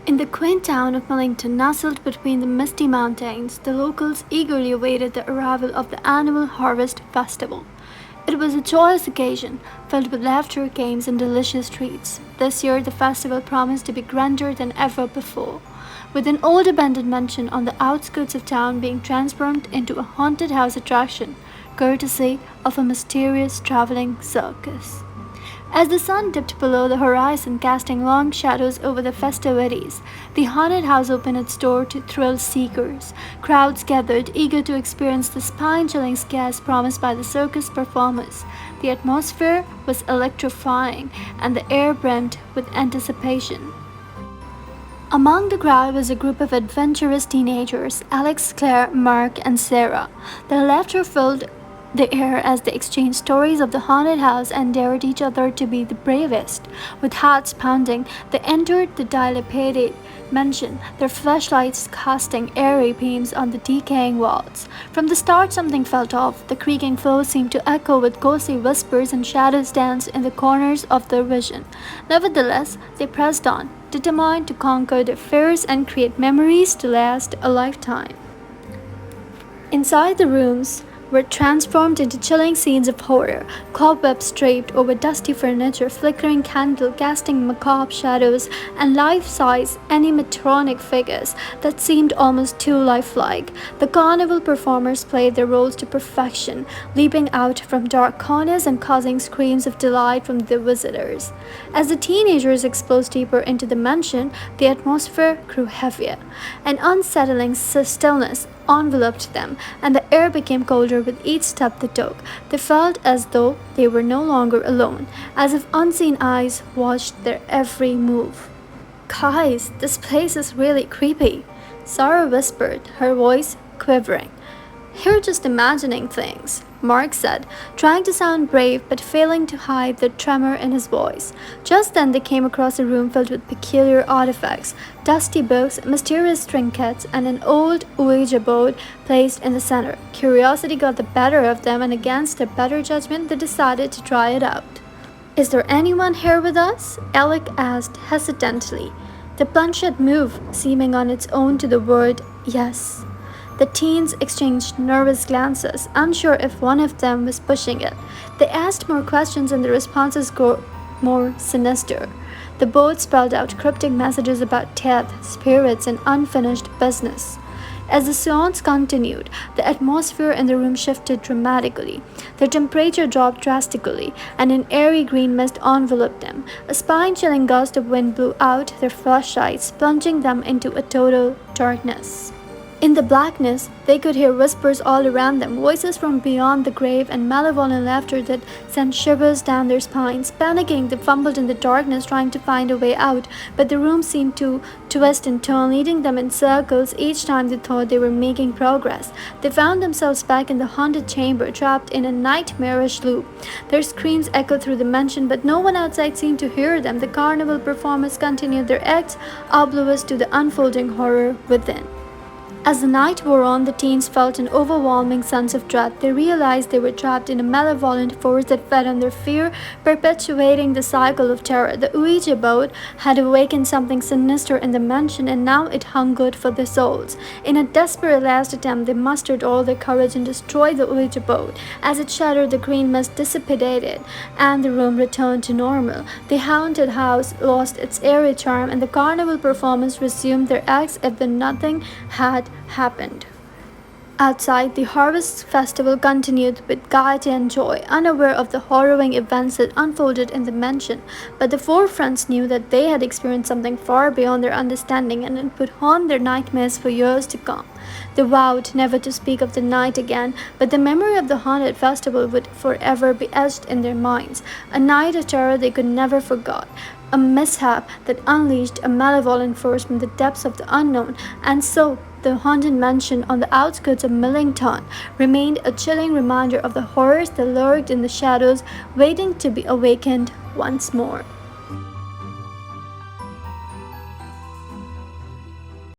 In the quaint town of Millington, nestled between the misty mountains, the locals eagerly awaited the arrival of the annual Harvest Festival. It was a joyous occasion, filled with laughter, games, and delicious treats. This year, the festival promised to be grander than ever before, with an old abandoned mansion on the outskirts of town being transformed into a haunted house attraction, courtesy of a mysterious traveling circus. As the sun dipped below the horizon, casting long shadows over the festivities, the haunted house opened its door to thrill seekers. Crowds gathered, eager to experience the spine-chilling scares promised by the circus performers. The atmosphere was electrifying, and the air brimmed with anticipation. Among the crowd was a group of adventurous teenagers, Alex, Claire, Mark, and Sarah. Their laughter filled the air as they exchanged stories of the haunted house and dared each other to be the bravest. With hearts pounding, they entered the dilapidated mansion, their flashlights casting eerie beams on the decaying walls. From the start, something felt off. The creaking floors seemed to echo with ghostly whispers, and shadows danced in the corners of their vision. Nevertheless, they pressed on, determined to conquer their fears and create memories to last a lifetime. Inside, the rooms were transformed into chilling scenes of horror, cobwebs draped over dusty furniture, flickering candles casting macabre shadows, and life-size animatronic figures that seemed almost too lifelike. The carnival performers played their roles to perfection, leaping out from dark corners and causing screams of delight from the visitors. As the teenagers explored deeper into the mansion, the atmosphere grew heavier. An unsettling stillness enveloped them, and the air became colder with each step they took. They felt as though they were no longer alone, as if unseen eyes watched their every move. "Guys, this place is really creepy," Sarah whispered, her voice quivering. "You're just imagining things," Mark said, trying to sound brave but failing to hide the tremor in his voice. Just then they came across a room filled with peculiar artifacts, dusty books, mysterious trinkets, and an old Ouija board placed in the center. Curiosity got the better of them, and against their better judgment, they decided to try it out. "Is there anyone here with us?" Alec asked hesitantly. The planchette moved, seeming on its own to the word yes. The teens exchanged nervous glances, unsure if one of them was pushing it. They asked more questions, and the responses grew more sinister. The board spelled out cryptic messages about death, spirits, and unfinished business. As the seance continued, the atmosphere in the room shifted dramatically. The temperature dropped drastically, and an airy green mist enveloped them. A spine-chilling gust of wind blew out their flashlights, plunging them into a total darkness. In the blackness, they could hear whispers all around them, voices from beyond the grave, and malevolent laughter that sent shivers down their spines. Panicking, they fumbled in the darkness, trying to find a way out, but the room seemed to twist and turn, leading them in circles each time they thought they were making progress. They found themselves back in the haunted chamber, trapped in a nightmarish loop. Their screams echoed through the mansion, but no one outside seemed to hear them. The carnival performers continued their acts, oblivious to the unfolding horror within. As the night wore on, the teens felt an overwhelming sense of dread. They realized they were trapped in a malevolent force that fed on their fear, perpetuating the cycle of terror. The Ouija board had awakened something sinister in the mansion, and now it hungered for their souls. In a desperate last attempt, they mustered all their courage and destroyed the Ouija board. As it shattered, the green mist dissipated, and the room returned to normal. The haunted house lost its airy charm, and the carnival performers resumed their acts as if nothing had happened. Outside, the Harvest Festival continued with gaiety and joy, unaware of the horrifying events that unfolded in the mansion. But the four friends knew that they had experienced something far beyond their understanding, and it would haunt their nightmares for years to come. They vowed never to speak of the night again, but the memory of the haunted festival would forever be etched in their minds. A night of terror they could never forget. A mishap that unleashed a malevolent force from the depths of the unknown, and so the haunted mansion on the outskirts of Millington remained a chilling reminder of the horrors that lurked in the shadows, waiting to be awakened once more.